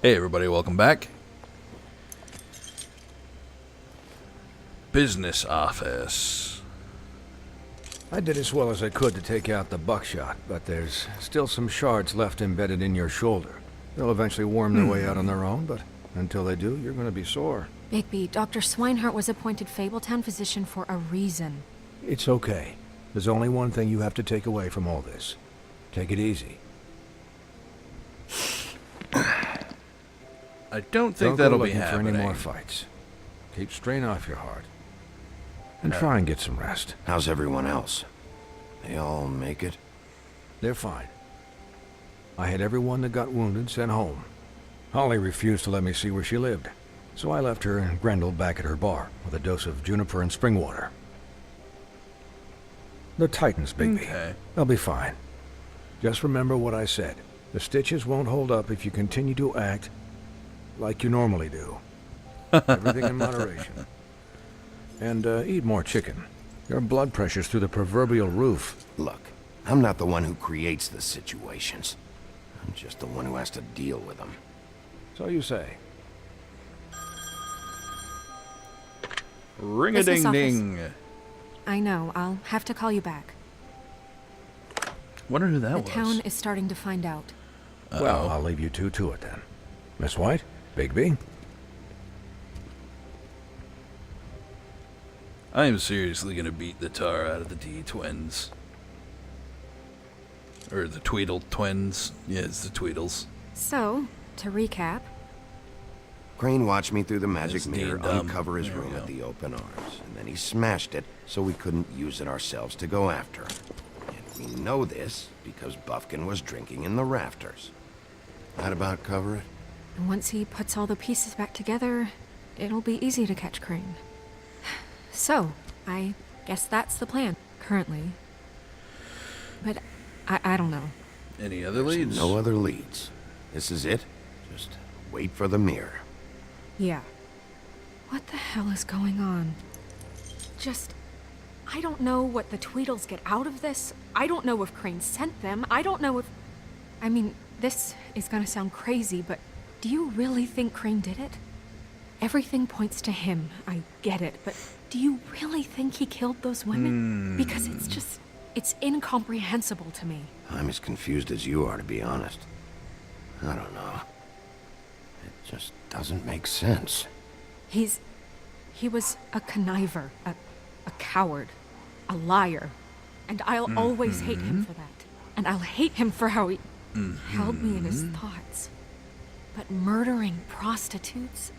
Hey everybody, welcome back. Business office. I did as well as I could to take out the buckshot, but there's still some shards left embedded in your shoulder. They'll eventually worm their way out on their own, but until they do, you're going to be sore. Bigby, Dr. Swinehart was appointed Fabletown physician for a reason. It's okay. There's only one thing you have to take away from all this. Take it easy. I don't think Don't that'll go be looking for happening. any more fights. Keep strain off your heart. And try and get some rest. How's everyone else? They all make it? They're fine. I had everyone that got wounded sent home. Holly refused to let me see where she lived, so I left her and Grendel back at her bar with a dose of juniper and spring water. The Titans, Bigby. Okay. They'll be fine. Just remember what I said. The stitches won't hold up if you continue to act like you normally do. Everything in moderation. And eat more chicken. Your blood pressure's through the proverbial roof. Look, I'm not the one who creates the situations. I'm just the one who has to deal with them. So you say. Ring-a-ding-ding. I know, I'll have to call you back. Wonder who that The was. town is starting to find out. Well, I'll leave you two to it then. Miss White, Bigby. I am seriously gonna beat the tar out of the D-twins. Or the Tweedle twins. Yeah, it's the Tweedles. So, to recap, Crane watched me through the magic It's mirror deemed dumb. uncover his There we room go. at the open arms, and then he smashed it so we couldn't use it ourselves to go after him. And we know this because Buffkin was drinking in the rafters. That about cover it? once he puts all the pieces back together, it'll be easy to catch Crane. So, I guess that's the plan, currently. But I don't know. Any other leads? No other leads. This is it. Just wait for the mirror. Yeah. What the hell is going on? I don't know what the Tweedles get out of this. I don't know if Crane sent them. I don't know if... I mean, this is gonna sound crazy, but do you really think Crane did it? Everything points to him. I get it, but do you really think he killed those women? Because it's incomprehensible to me. I'm as confused as you are, to be honest. I don't know. It just doesn't make sense. He was a conniver, a coward, a liar. And I'll always hate him for that. And I'll hate him for how he held me in his thoughts. But murdering prostitutes?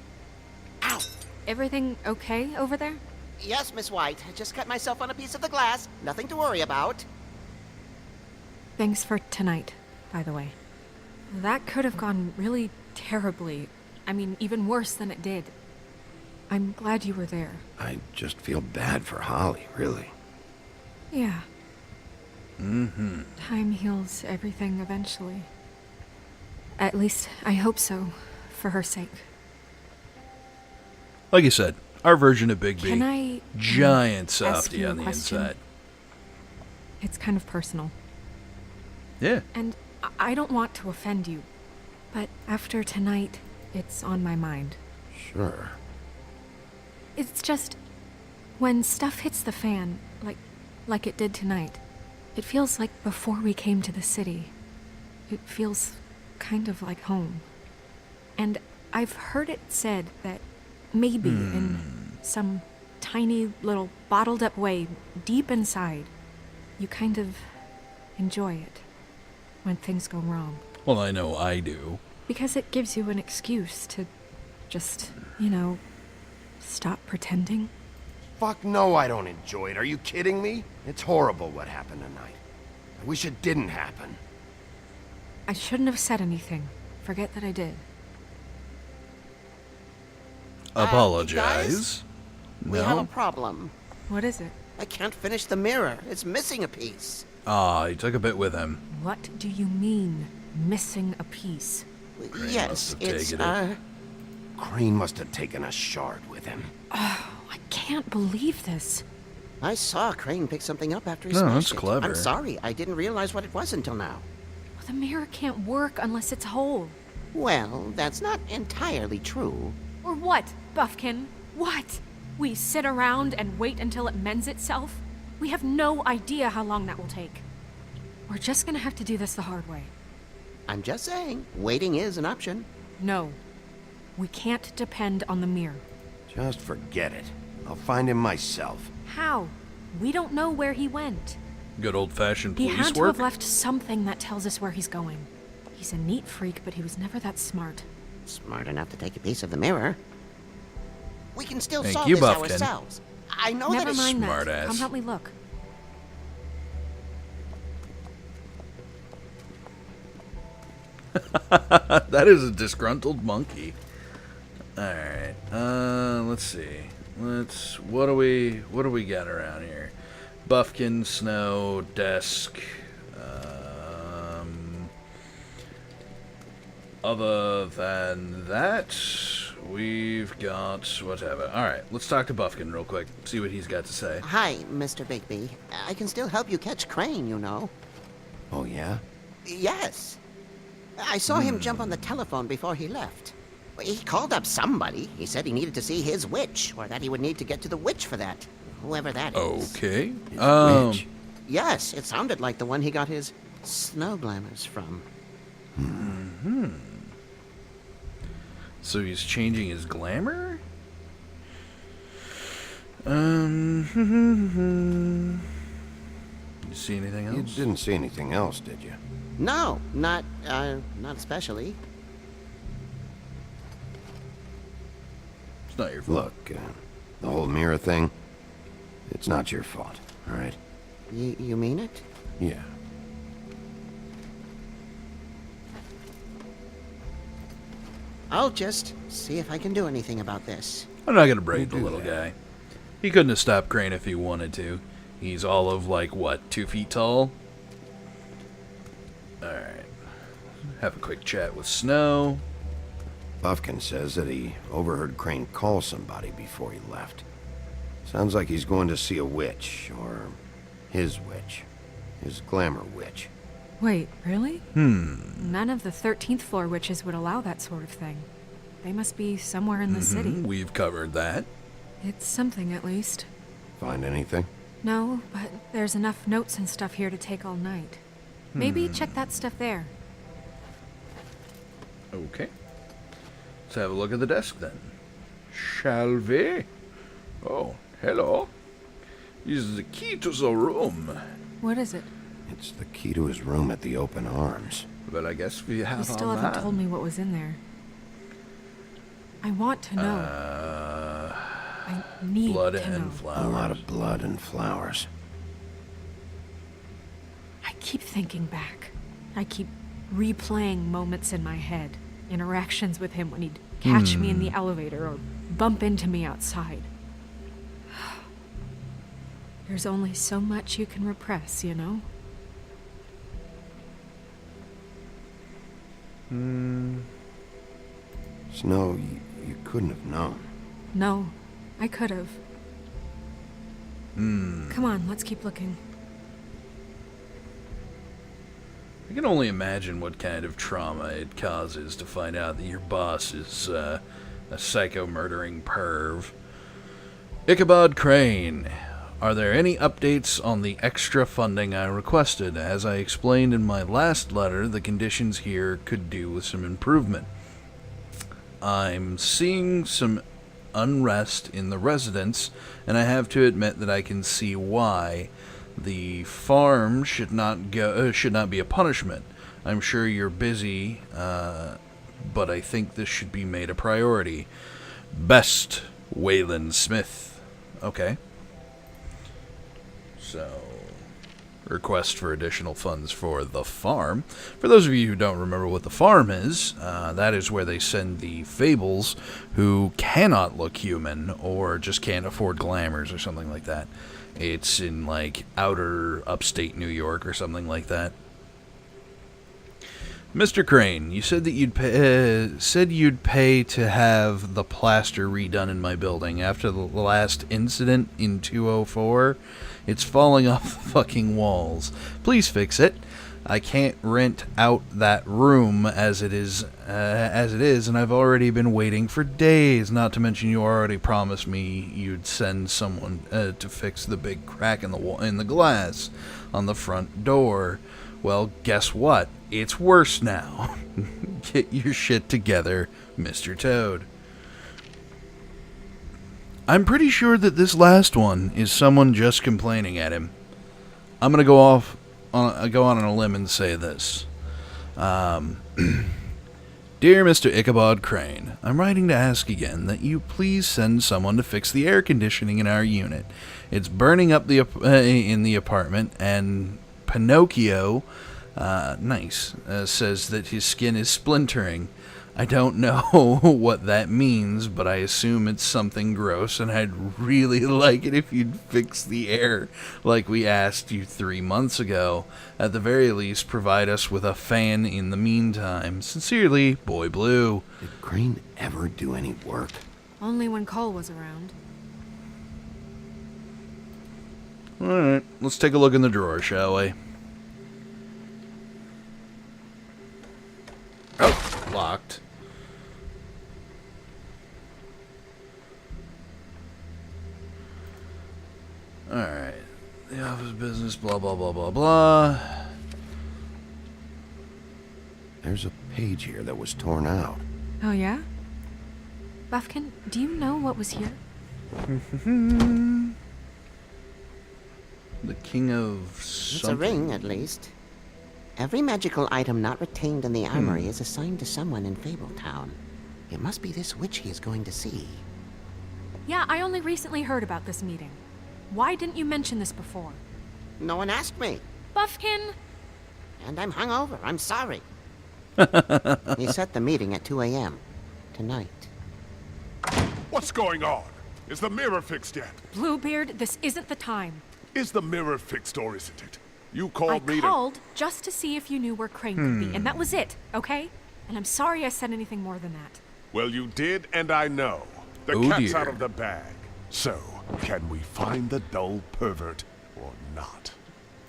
Ow! Everything okay over there? Yes, Miss White. I just cut myself on a piece of the glass. Nothing to worry about. Thanks for tonight, by the way. That could have gone really terribly. I mean, even worse than it did. I'm glad you were there. I just feel bad for Holly, really. Yeah. Time heals everything eventually. At least, I hope so, for her sake. Like you said, our version of Bigby. Can I Giant ask softy you a on the question? inside. It's kind of personal. Yeah. And I don't want to offend you, but after tonight, it's on my mind. Sure. It's just, when stuff hits the fan, like it did tonight, it feels like before we came to the city. It feels kind of like home. And I've heard it said that maybe in some tiny little bottled up way deep inside, you kind of enjoy it when things go wrong. Well, I know I do. Because it gives you an excuse to just, stop pretending. Fuck no, I don't enjoy it. Are you kidding me? It's horrible what happened tonight. I wish it didn't happen. I shouldn't have said anything. Forget that I did. Apologize. We have a No? problem. What is it? I can't finish the mirror. It's missing a piece. Ah, he took a bit with him. What do you mean, missing a piece? Crane Yes, must have it's, taken it. Crane must have taken a shard with him. I can't believe this. I saw Crane pick something up after he No, smashed that's it. clever. I'm sorry. I didn't realize what it was until now. The mirror can't work unless it's whole. Well, that's not entirely true. Or what, Buffkin? What? We sit around and wait until it mends itself? We have no idea how long that will take. We're just gonna have to do this the hard way. I'm just saying, waiting is an option. No. We can't depend on the mirror. Just forget it. I'll find him myself. How? We don't know where he went. Good old-fashioned He police had to work. have left something that tells us where he's going. He's a neat freak, but he was never that smart. Smart enough to take a piece of the mirror. We can still Thank solve you, this Buffkin. ourselves. I know Never that it's mind smart that. ass. Come help me look. That is a disgruntled monkey. Alright, let's see. What do we got around here? Buffkin, snow, desk. Other than that, we've got whatever. Alright, let's talk to Buffkin real quick. See what he's got to say. Hi, Mr. Bigby. I can still help you catch Crane, you know. Oh, yeah? Yes. I saw him jump on the telephone before he left. He called up somebody. He said he needed to see his witch, or that he would need to get to the witch for that. Whoever that is. Okay. Which? Yes, it sounded like the one he got his snow glamours from. So he's changing his glamour? You see anything You else? didn't see anything else, did you? No, not especially. It's not your fault. Look, the whole mirror thing, it's not your fault, all right? You mean it? Yeah. I'll just see if I can do anything about this. I'm not gonna braid the do little that. guy. He couldn't have stopped Crane if he wanted to. He's all of like what, 2 feet tall? Alright. Have a quick chat with Snow. Buffkin says that he overheard Crane call somebody before he left. Sounds like he's going to see a witch, or his witch. His glamour witch. Wait, really? None of the 13th floor witches would allow that sort of thing. They must be somewhere in the city. We've covered that. It's something, at least. Find anything? No, but there's enough notes and stuff here to take all night. Maybe check that stuff there. Okay. Let's have a look at the desk then. Shall we? Oh, hello. Is the key to the room. What is it? It's the key to his room at the open arms. Well, I guess we have You still our haven't man. told me what was in there. I want to know. I need Blood to know. and A flowers. lot of blood and flowers. I keep thinking back. I keep replaying moments in my head. Interactions with him when he'd catch me in the elevator or bump into me outside. There's only so much you can repress, you know? Snow, you couldn't have known. No, I could have. Come on, let's keep looking. I can only imagine what kind of trauma it causes to find out that your boss is a psycho-murdering perv. Ichabod Crane, are there any updates on the extra funding I requested? As I explained in my last letter, the conditions here could do with some improvement. I'm seeing some unrest in the residents, and I have to admit that I can see why. The farm should not be a punishment. I'm sure you're busy, but I think this should be made a priority. Best, Wayland Smith. Okay. So, request for additional funds for the farm. For those of you who don't remember what the farm is, that is where they send the fables who cannot look human or just can't afford glamours or something like that. It's in, like, outer upstate New York or something like that. Mr. Crane, you said that you'd pay to have the plaster redone in my building after the last incident in 204. It's falling off the fucking walls. Please fix it. I can't rent out that room as it is, and I've already been waiting for days. Not to mention, you already promised me you'd send someone to fix the big crack in the glass on the front door. Well, guess what? It's worse now. Get your shit together, Mr. Toad. I'm pretty sure that this last one is someone just complaining at him. I'm gonna go on a limb and say this. Dear Mr. Ichabod Crane, I'm writing to ask again that you please send someone to fix the air conditioning in our unit. It's burning up in the apartment, and Pinocchio, says that his skin is splintering. I don't know what that means, but I assume it's something gross, and I'd really like it if you'd fix the air like we asked you 3 months ago. At the very least, provide us with a fan in the meantime. Sincerely, Boy Blue. Did Crane ever do any work? Only when Cole was around. Alright, let's take a look in the drawer, shall we? Oh, locked. Alright. The office business, blah, blah, blah, blah, blah. There's a page here that was torn out. Oh, yeah? Buffkin, do you know what was here? The king of It's something. a ring, at least. Every magical item not retained in the armory is assigned to someone in Fabletown. It must be this witch he is going to see. Yeah, I only recently heard about this meeting. Why didn't you mention this before? No one asked me, Buffkin! and I'm hungover. I'm sorry. He set the meeting at 2 a.m. tonight. What's going on? Is the mirror fixed yet? Bluebeard, this isn't the time. Is the mirror fixed or isn't it? You I called me to... called just to see if you knew where Crane could be, and that was it, okay? And I'm sorry I said anything more than that. Well, you did, and I know. The Oh, cat's dear. out of the bag. So, can we find the dull pervert or not?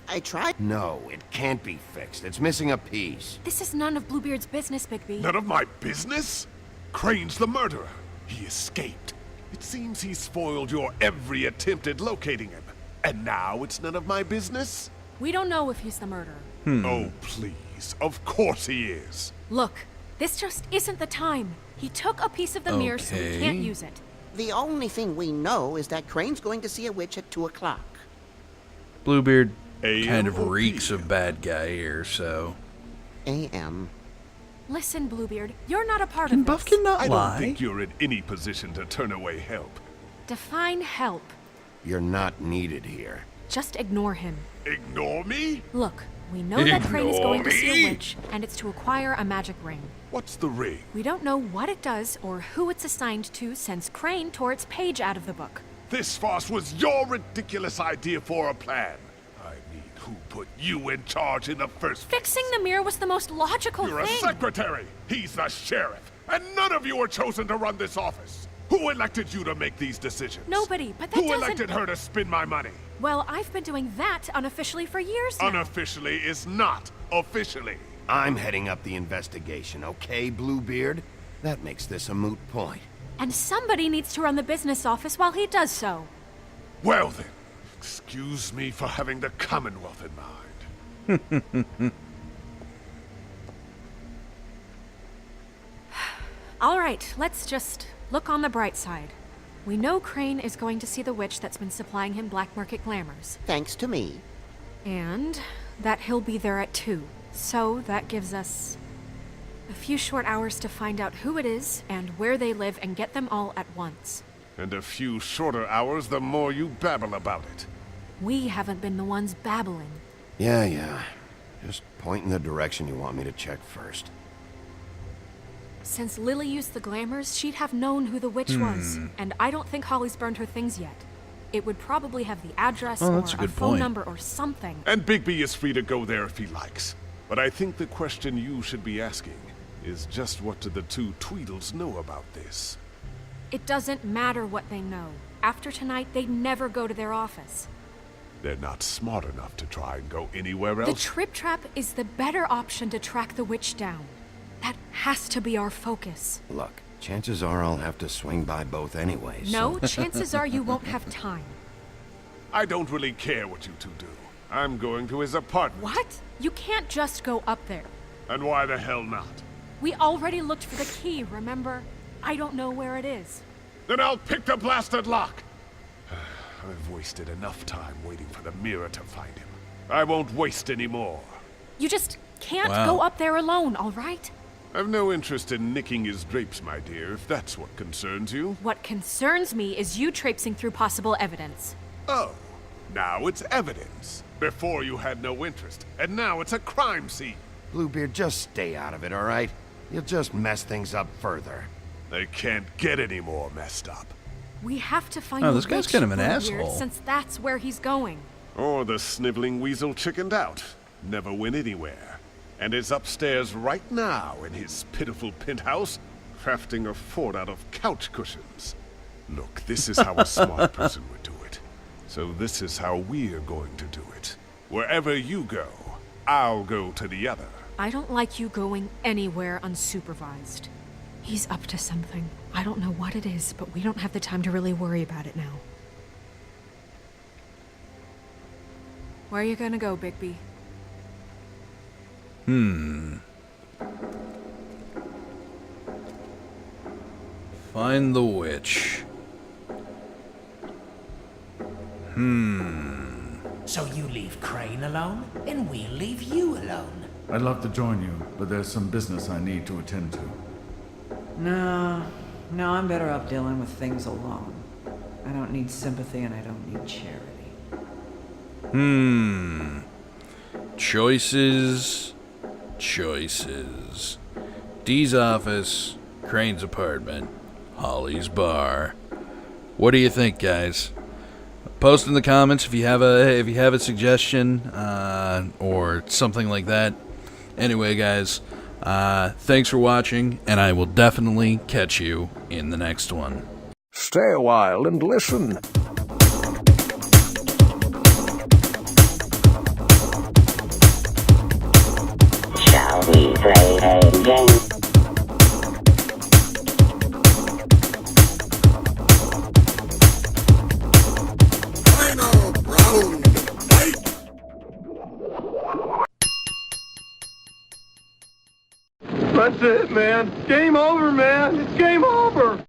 I tried. No, it can't be fixed. It's missing a piece. This is none of Bluebeard's business, Bigby. None of my business? Crane's the murderer. He escaped. It seems he spoiled your every attempt at locating him. And now it's none of my business? We don't know if he's the murderer. Oh, please. Of course he is. Look, this just isn't the time. He took a piece of the mirror, so we can't Okay. use it. The only thing we know is that Crane's going to see a witch at 2 o'clock. Bluebeard AM kind of or reeks PM? of bad guy here, so. A.M. Listen, Bluebeard, you're not a part Can of this. Buffkin not I don't lie? think you're in any position to turn away help. Define help. You're not needed here. Just ignore him. Ignore me? Look, we know that Crane is going to see Ignore a me? witch, and it's to acquire a magic ring. What's the ring? We don't know what it does or who it's assigned to since Crane tore its page out of the book. This farce was your ridiculous idea for a plan. I mean, who put you in charge in the first place? Fixing the mirror was the most logical You're a thing. secretary. He's the sheriff. And none of you were chosen to run this office. Who elected you to make these decisions? Nobody, but that Who doesn't... elected her to spend my money? Well, I've been doing that unofficially for years now. Unofficially is not officially. I'm heading up the investigation, okay, Bluebeard? That makes this a moot point. And somebody needs to run the business office while he does so. Well then, excuse me for having the Commonwealth in mind. All right, let's just look on the bright side. We know Crane is going to see the witch that's been supplying him black market glamours. Thanks to me. And that he'll be there at 2. So that gives us a few short hours to find out who it is and where they live and get them all at once. And a few shorter hours, the more you babble about it. We haven't been the ones babbling. Yeah. Just point in the direction you want me to check first. Since Lily used the glamours, she'd have known who the witch was. And I don't think Holly's burned her things yet. It would probably have the address Oh, or that's a a good phone point. number or something. And Bigby is free to go there if he likes. But I think the question you should be asking is just what do the two Tweedles know about this? It doesn't matter what they know. After tonight, they'd never go to their office. They're not smart enough to try and go anywhere The else. trip trap is the better option to track the witch down. That has to be our focus. Look, chances are I'll have to swing by both anyways. No, chances are you won't have time. I don't really care what you two do. I'm going to his apartment. What? You can't just go up there. And why the hell not? We already looked for the key, remember? I don't know where it is. Then I'll pick the blasted lock. I've wasted enough time waiting for the mirror to find him. I won't waste any more. You just can't Wow. go up there alone, all right? I've no interest in nicking his drapes, my dear, if that's what concerns you. What concerns me is you traipsing through possible evidence. Oh, now it's evidence. Before you had no interest, and now it's a crime scene. Bluebeard, just stay out of it, all right? You'll just mess things up further. They can't get any more messed up. We have to find Oh, the this guy's witch, kind of an Bluebeard, asshole. since that's where he's going. Or the sniveling weasel chickened out. Never went anywhere. And is upstairs right now in his pitiful penthouse, crafting a fort out of couch cushions. Look, this is how a smart person would do it. So this is how we're going to do it. Wherever you go, I'll go to the other. I don't like you going anywhere unsupervised. He's up to something. I don't know what it is, but we don't have the time to really worry about it now. Where are you gonna go, Bigby? Find the witch. So you leave Crane alone, and we'll leave you alone. I'd love to join you, but there's some business I need to attend to. No, I'm better off dealing with things alone. I don't need sympathy and I don't need charity. Choices. Dee's office, Crane's apartment, Holly's bar. What do you think, guys? Post in the comments if you have a suggestion or something like that. Anyway, guys, thanks for watching, and I will definitely catch you in the next one. Stay a while and listen. Shall we play a game? Final round, fight! That's it, man. Game over, man. It's game over.